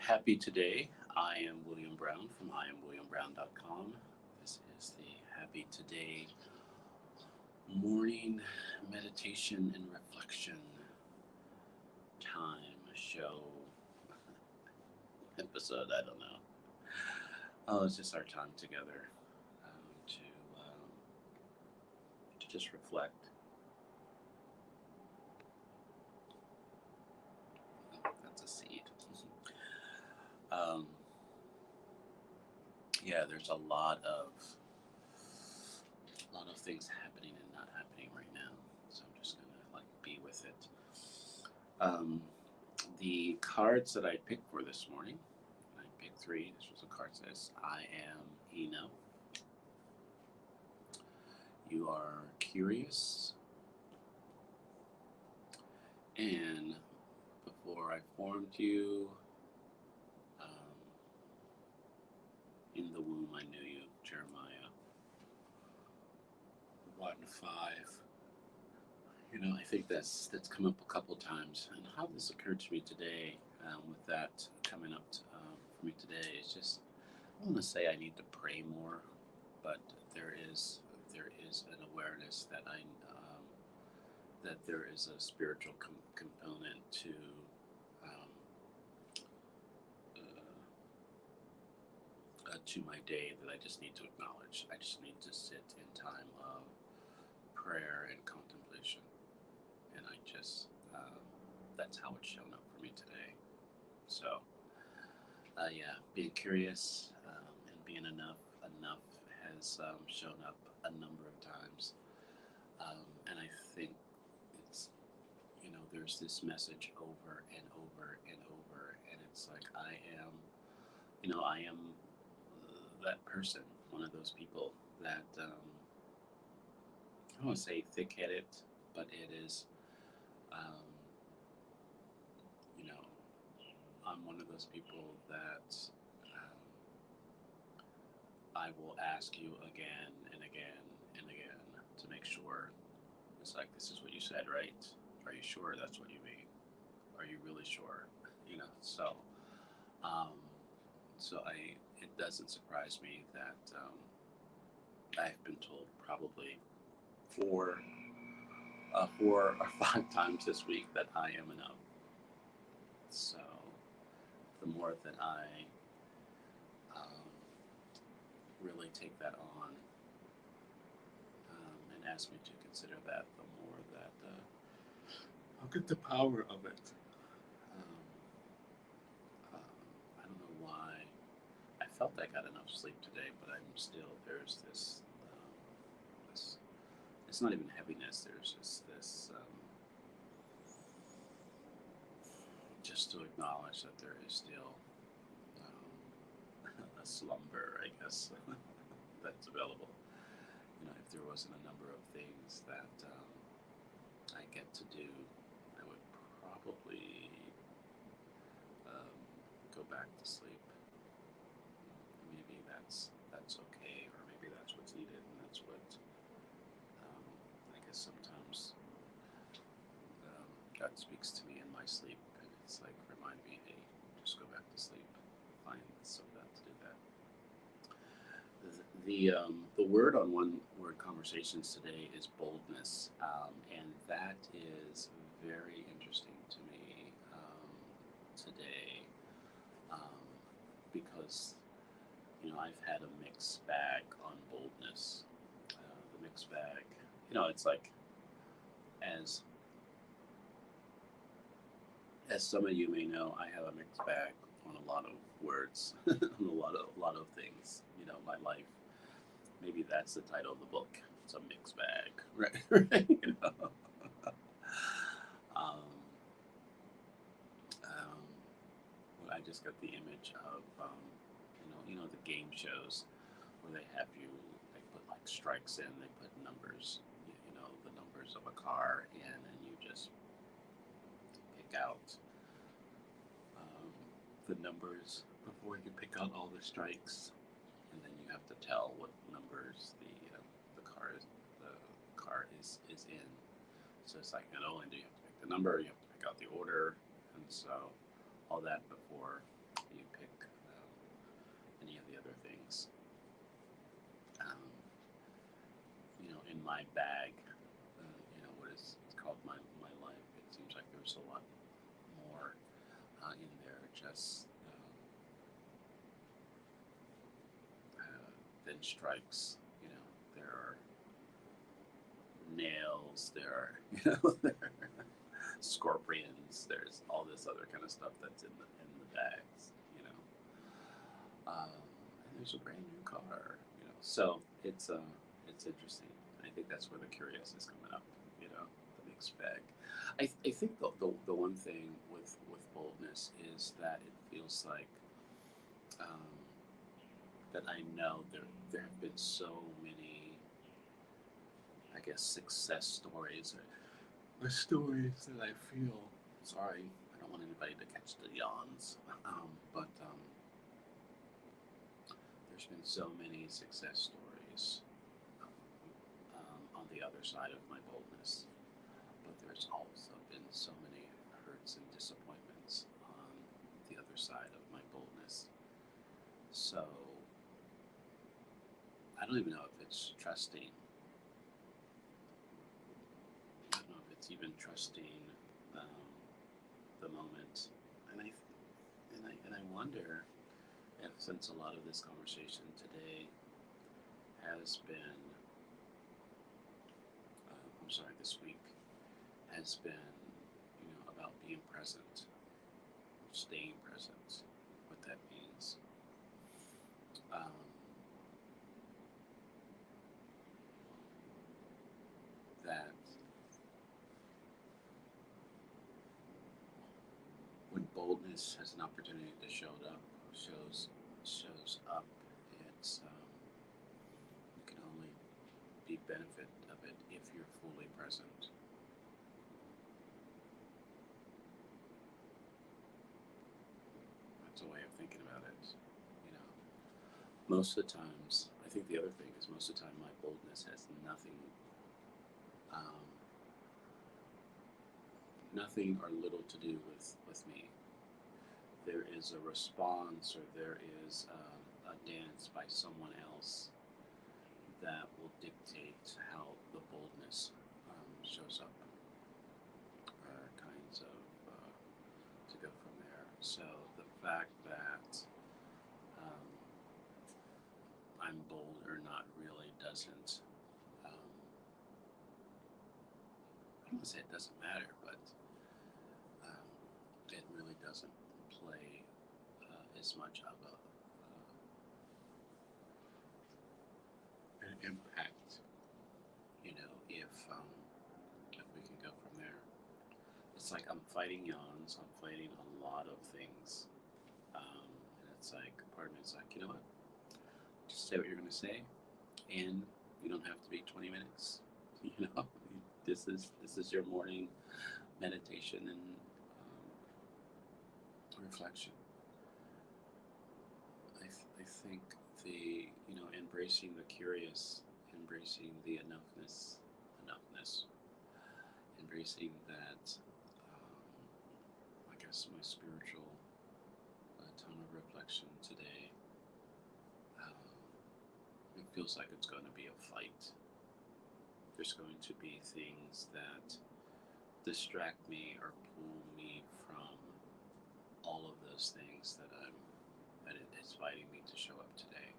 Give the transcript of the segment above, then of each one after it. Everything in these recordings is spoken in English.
Happy today. I am William Brown from IamWilliamBrown.com. This is the Happy Today morning meditation and reflection time show episode. I don't know. Oh, it's just our time together to just reflect. That's a seed. um, yeah, there's a lot of things happening and not happening right now. So I'm just gonna be with it. Um, the cards that I picked for this morning, I picked three. This was a card that says, "I am Eno. You are curious, and before I formed you, um, in the womb I knew you." Jeremiah 1:5. I think that's come up a couple times, and how this occurred to me today, with that coming up for me today, is just I want to say I need to pray more, but there is an awareness that that there is a spiritual component um, to my day that I just need to acknowledge. I just need to sit in time of prayer and contemplation, and I just that's how it's shown up for me today. So yeah, being curious and being enough has shown up a number of times, and I think it's there's this message over and over and over, and it's like I am that person, one of those people that I don't want to say thick-headed, but it is um, you know I'm one of those people that um, I will ask you again and again and again to make sure. It's like, this is what you said, right? Are you sure that's what you mean? Are you really sure? So um, it doesn't surprise me that I've been told probably four or five times this week that I am enough. So the more that I um, really take that on and ask me to consider that, the more that I'll get the power of it. Um, I don't know why. I felt I got enough sleep today, but I'm still there's this. It's not even heaviness. There's just this. Just to acknowledge that there is still a slumber, I guess, that's available. If there wasn't a number of things that I get to do, I would probably um, go back to sleep. Maybe that's okay, or maybe that's what's needed, and that's what I guess sometimes God speaks to me in my sleep, and it's like, remind me, hey, just go back to sleep. Find some that to do that. The word on one word conversations today is boldness, and that is very interesting to me today, um, because I've had a mixed bag on boldness. The mixed bag, it's like as as some of you may know, I have a mixed bag on a lot of words, on a lot of things. My life. Maybe that's the title of the book. It's a mixed bag, right? Right? Um, um, I just got the image of the game shows where they have you. They put like strikes in. They put numbers. The numbers of a car in, and you just pick out um, the numbers before you pick out all the strikes, and then you have to tell what numbers the car is in. So it's like, not only do you have to pick the number, you have to pick out the order, and so all that before you any of the other things. Um, in my bag, what is it's called my life. It seems like there's a lot more in there just than strikes. There are nails. There are there are scorpions. There's all this other kind of stuff that's in the bags. And there's a brand new car. So it's interesting. I think that's where the curious is coming up. The mixed bag. I think the one thing with boldness is that it feels like um, that I know there have been so many, I guess, success stories or stories that I feel. Sorry, I don't want anybody to catch the yawns. But there's been so many success stories on the other side of my boldness. But there's also been so many hurts and disappointments on the other side of my boldness. So I don't even know if it's trusting. I don't know if it's even trusting the moment. And I wonder if, since a lot of this conversation today has been, this week has been, about being present, staying present, what that means. That when boldness has an opportunity to shows up, it's you can only be benefit of it if you're fully present. That's a way of thinking about it. Most of the times, I think the other thing is most of the time my boldness has um, nothing or little to do with me. There is a response or there is a dance by someone else that will dictate how the boldness shows up, kinds of to go from there. So the fact that I'm bold or not really doesn't, I don't want to say it doesn't matter, but it really doesn't play as much of an impact, if we can go from there. It's like I'm fighting yawns, I'm fighting a lot of things. And it's like, part of me is like, you know what? Just say what you're going to say, and you don't have to be 20 minutes. This is your morning meditation and reflection. I think the embracing the curious, embracing the enoughness, embracing that. I guess my spiritual tone of reflection today. It feels like it's going to be a fight. There's going to be things that distract me or pull me from all of those things that it's fighting me to show up today.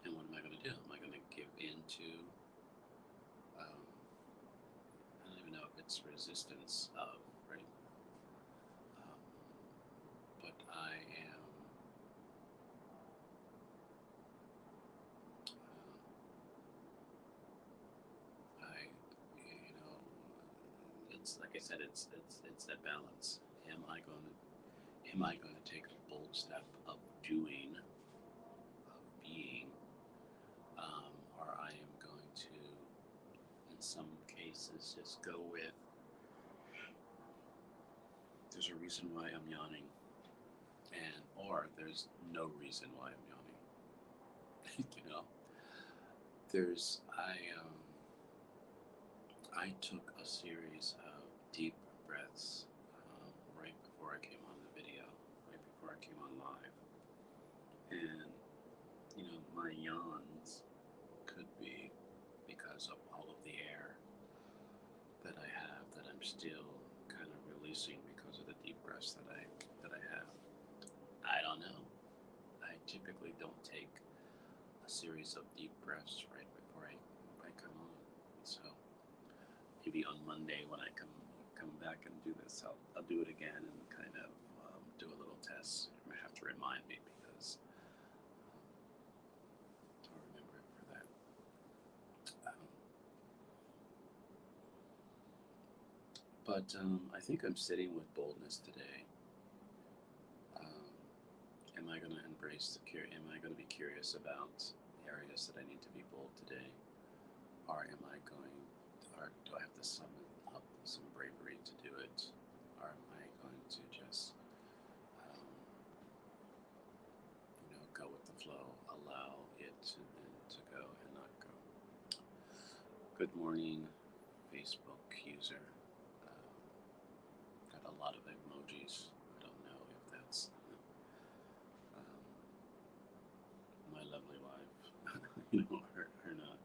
And what am I going to do? Am I going to give in to, I don't even know if it's resistance of, right? But I am, it's like I said, it's that balance. Am I going to take a bold step of doing, of being, or I am going to, in some cases, just go with, there's a reason why I'm yawning, or there's no reason why I'm yawning. There's, I took a series of deep breaths right before I came on the video, right before I came on my yawns could be because of all of the air that I have that I'm still kind of releasing because of the deep breaths that I have. I don't know. I typically don't take a series of deep breaths right before I come on. So maybe on Monday when I come back and do this, I'll do it again and kind of do a little test. You might have to remind me because I'll remember it for that. Um, but I think I'm sitting with boldness today. Um, am I going to embrace am I going to be curious about areas that I need to be bold today? Or or do I have to summon up some bravery to do it? Or am I going to just, um, go with the flow, allow it to go and not go? Good morning, Facebook user. Got a lot of emojis. I don't know if that's um, my lovely wife, or not.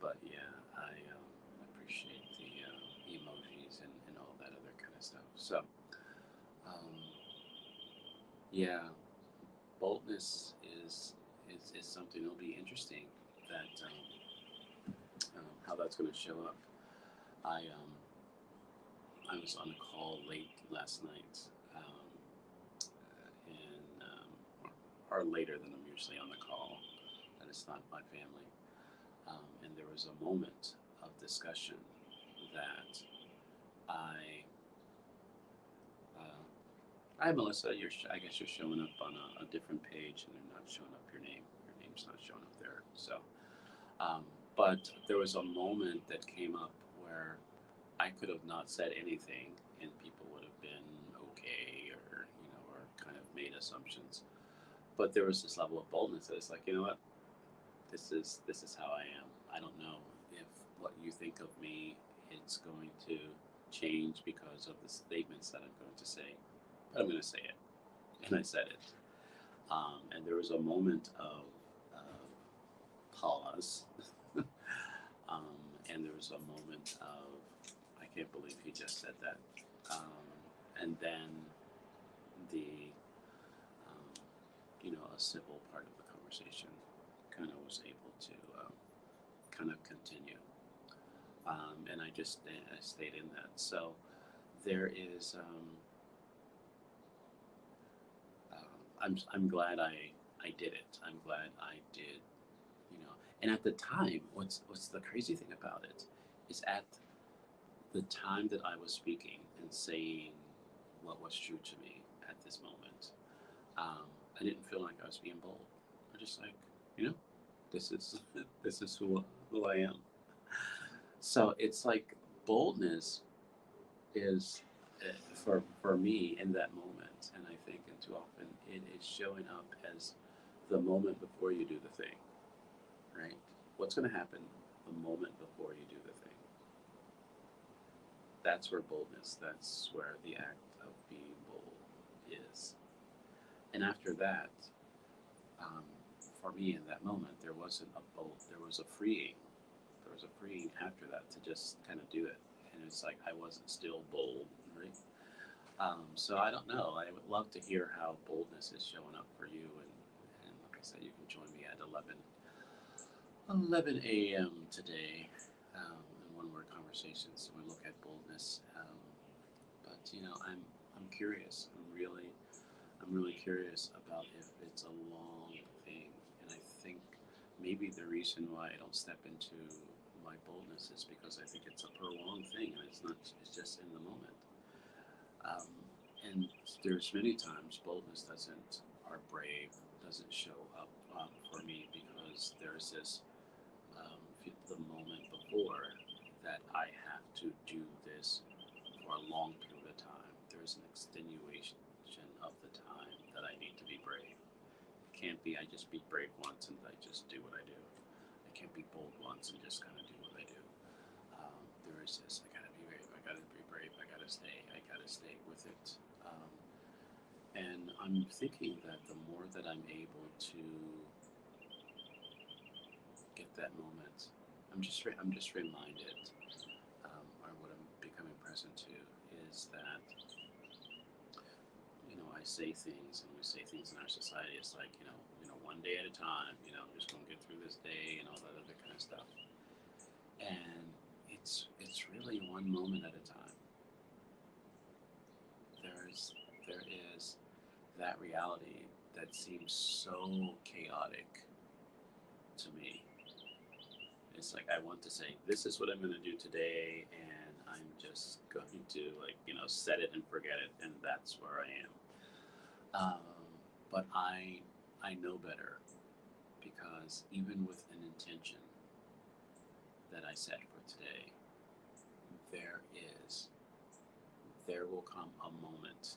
But yeah, I appreciate the emojis and all that other kind of stuff. So um, yeah, boldness is something that'll be interesting. That how that's going to show up. I was on a call late last night, and or later than I'm usually on the call. That is not my family. And there was a moment of discussion that I, uh, hi Melissa, I guess you're showing up on a different page, and they're not showing up your name. Your name's not showing up there. So, um, but there was a moment that came up where I could have not said anything, and people would have been okay, or kind of made assumptions. But there was this level of boldness that it's like, you know what, this is how I am. I don't know if what you think of me it's going to change because of the statements that I'm going to say, but I'm going to say it, and I said it. And there was a moment of pause, um, and there was a moment of I can't believe he just said that, and then the a civil part of the conversation kind of was able to kind of continue. And I stayed in that. So there is. I'm glad I did it. I'm glad I did. And at the time, what's the crazy thing about it is at the time that I was speaking and saying what was true to me at this moment, I didn't feel like I was being bold. I just like, this is this is who I am. So it's like boldness is for me in that moment, and I think and too often it is showing up as the moment before you do the thing, right? What's going to happen the moment before you do the thing? That's where boldness. That's where the act of being bold is. And after that, um, for me in that moment, there wasn't a bold. There was a freeing. There was a freeing after that to just kind of do it. And it's like I wasn't still bold, right? So I don't know. I would love to hear how boldness is showing up for you. And like I said, you can join me at 11 a.m. today in One Word Conversations. And we look at boldness. But I'm curious. I'm really curious about if it's a long thing. And I think maybe the reason why I don't step into my boldness is because I think it's a prolonged thing, and it's not. It's just in the moment. Um, and there's many times boldness or brave doesn't show up for me because there's this the moment before that I have to do this for a long period of time. There's an extenuation of the time that I need to be brave. It can't be I just be brave once and I just do what I do. I can't be bold once and just kind of do what I do. There is this, I gotta be brave, I gotta be brave, I gotta stay with it. And I'm thinking that the more that I'm able to get that moment, I'm just reminded, or what I'm becoming present to is that I say things, and we say things in our society. It's like one day at a time. I'm just gonna get through this day and all that other kind of stuff. And it's really one moment at a time. There is that reality that seems so chaotic to me. It's like I want to say, this is what I'm going to do today, and I'm just going to set it and forget it, and that's where I am. But I know better, because even with an intention that I set for today, there is there will come a moment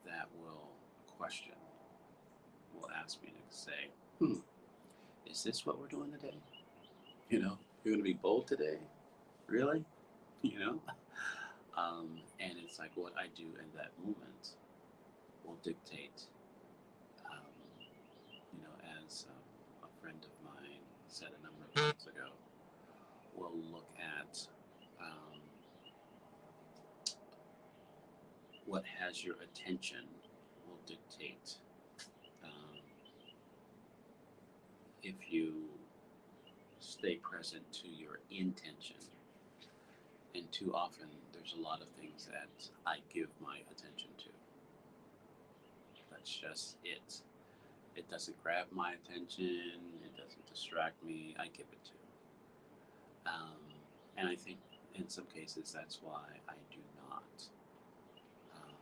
that will question, will ask me to say, is this what we're doing today? You're going to be bold today? Really? You know? And it's like what I do in that moment will dictate, um, as a friend of mine said a number of months ago, we'll look at um, what has your attention will dictate um, if you stay present to your intention. And too often, there's a lot of things that I give my attention to. That's just it. It doesn't grab my attention. It doesn't distract me. I give it to. And I think in some cases that's why I do not. Um,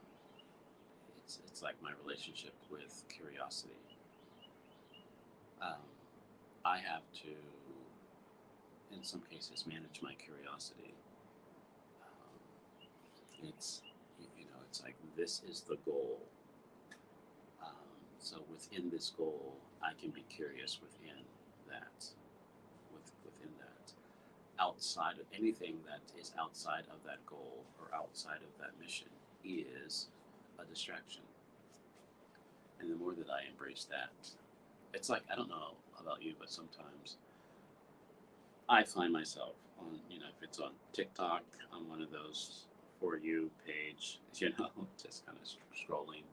it's like my relationship with curiosity. Um, I have to, in some cases, manage my curiosity. It's it's like this is the goal. So within this goal, I can be curious within that. Within that, outside of anything that is outside of that goal or outside of that mission is a distraction. And the more that I embrace that, it's like I don't know about you, but sometimes I find myself on, if it's on TikTok, on one of those For You page, just kind of scrolling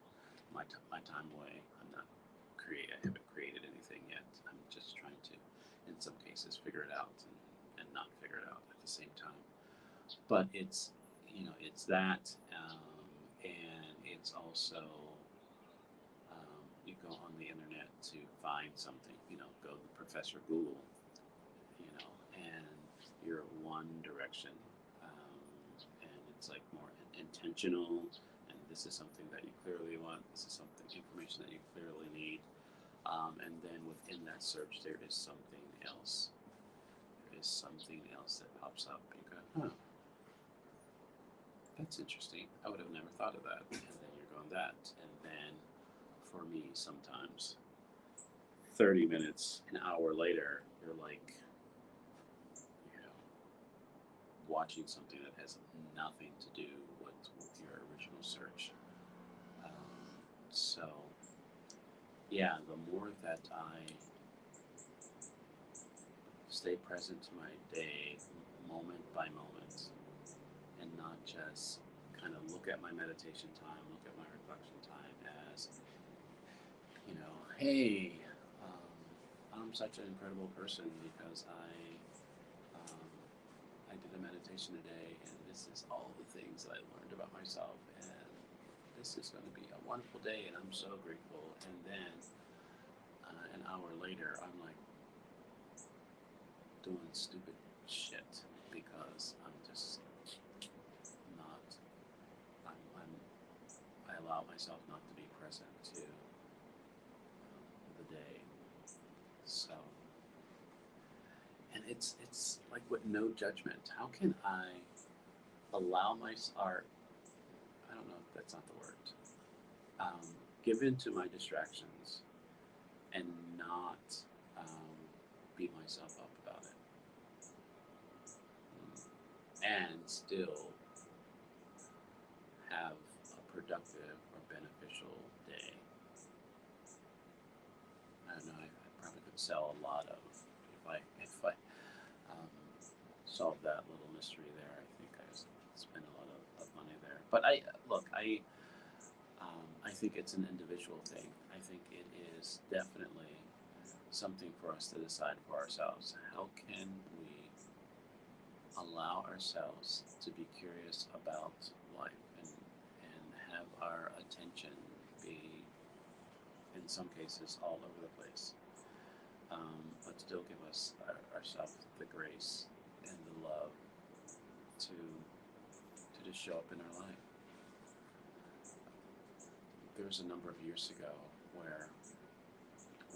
my time away. I haven't created anything yet. I'm just trying to, in some cases, figure it out and not figure it out at the same time. But it's that, and it's also, you go on the internet to find something, go to Professor Google, and you're one direction, and it's like more intentional, and this is something that you clearly want, this is something, information that you clearly need, and then within that search there is something else. There is something else that pops up. You go, that's interesting. I would have never thought of that. And then you're going that, and then for me, sometimes 30 minutes, an hour later, you're like, watching something that has nothing to do with your original search. So, yeah, the more that I stay present to my day, moment by moment, and not just kind of look at my meditation time, look at my reflection time as, hey, I'm such an incredible person because I did a meditation today, and this is all the things that I learned about myself, and this is going to be a wonderful day, and I'm so grateful. And then an hour later, I'm like doing stupid shit because I'm just not. I allow myself not to be present to the day. So, and it's like with no judgment. How can I allow my art? I don't know if that's not the word. Give in to my distractions and not beat myself up about it, and still have a productive or beneficial day. I don't know. I probably could sell a lot of if I um, solved that little mystery there. I think I spend a lot of money there. But I look. I think it's an individual thing. I think it is definitely something for us to decide for ourselves. How can we allow ourselves to be curious about life and have our attention be, in some cases, all over the place, but still give us ourselves the grace and the love to just show up in our life. There was a number of years ago where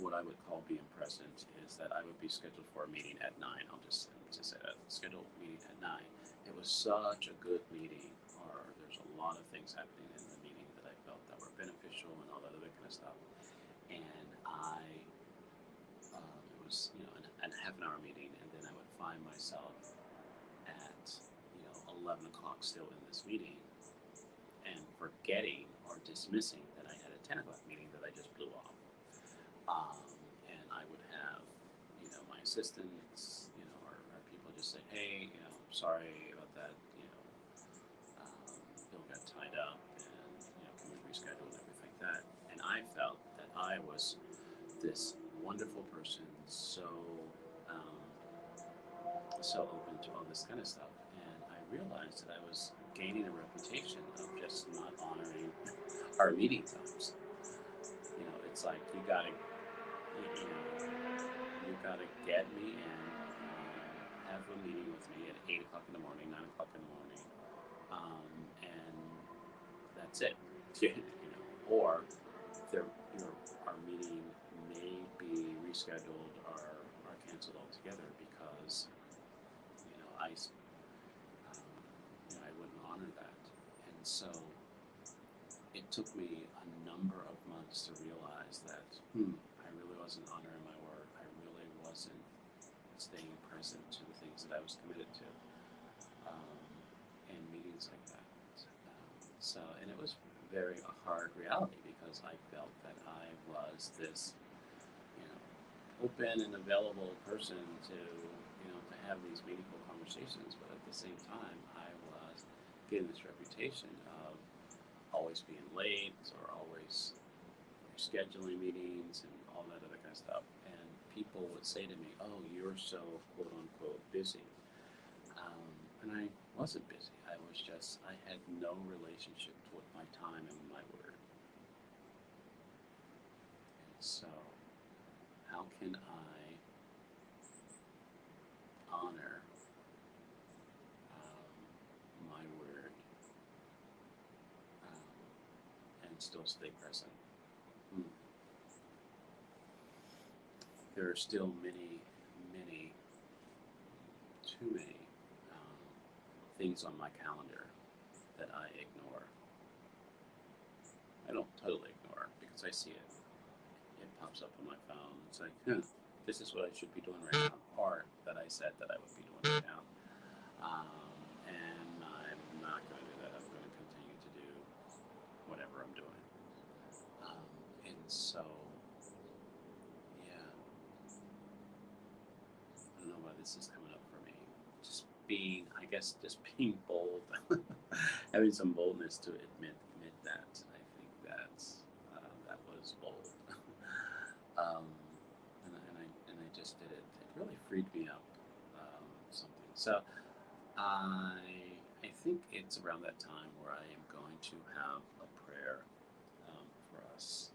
what I would call being present is that I would be scheduled for a meeting at 9. I'll just say that scheduled meeting at 9. It was such a good meeting, or there's a lot of things happening in the meeting that I felt that were beneficial and all that other kind of stuff. And it was a half an hour meeting, and then I would find myself at 11 o'clock still in this meeting, and forgetting or dismissing that I had a 10 o'clock meeting that I just blew off. And I would have, my assistants, or people just say, hey, sorry about that, Bill got tied up, and, can we reschedule and everything like that. And I felt that I was this wonderful person, so open to all this kind of stuff. And I realized that I was gaining a reputation of just not honoring our meeting times. It's like you gotta get me in, have a meeting with me at 8 o'clock in the morning, 9 o'clock in the morning, and that's it. Or our meeting may be rescheduled or canceled altogether because I wouldn't honor that. And so it took me a number of months to realize that I really wasn't honoring my word. I really wasn't staying present to the things that I was committed to, in meetings like that. And it was very a hard reality because I felt that I was this, open and available person to have these meaningful conversations, but at the same time, I was getting this reputation of always being late or always scheduling meetings and all that other kind of stuff. And people would say to me, "Oh, you're so quote unquote busy," and I wasn't busy. I had no relationship with my time and my word. And so, how can I honor my word and still stay present? There are still many, too many things on my calendar that I ignore. I don't totally ignore it because I see it. It pops up on my phone. It's like, this is what I should be doing right now, or that I said that I would be doing right now. And I'm not going to do that. I'm going to continue to do whatever I'm doing. And so, yeah, I don't know why this is coming up for me. Just being bold, having some boldness to admit that. I think that was bold. And I just did it. It really freed me up, something. So I think it's around that time where I am going to have a prayer for us,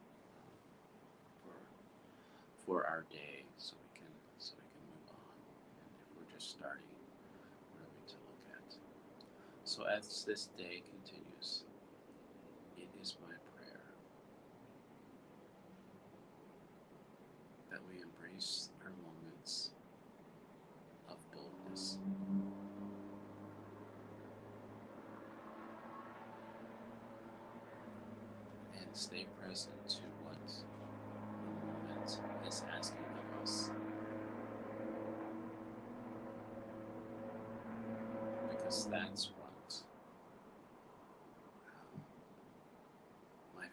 for our day, so we can move on. And if we're just starting, really to look at. So as this day continues, it is my prayer that we embrace our moments of boldness. And stay present to what the moment is asking of us. Because that's what my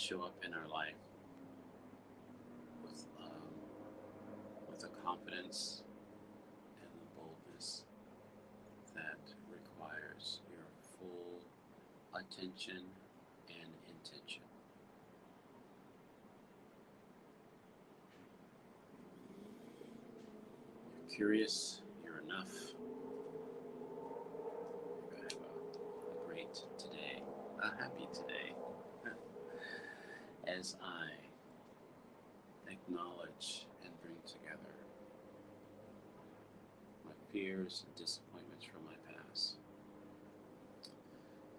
show up in our life with a confidence and the boldness that requires your full attention and intention. You're curious, you're enough, you're going to have a great today, a happy today, as I acknowledge and bring together my fears and disappointments from my past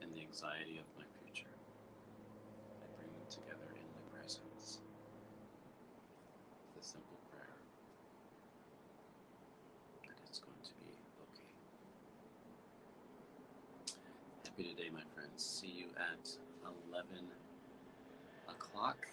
and the anxiety of my future. I bring them together in the presence. The simple prayer that it's going to be okay. Happy today, my friends. See you at 11 o'clock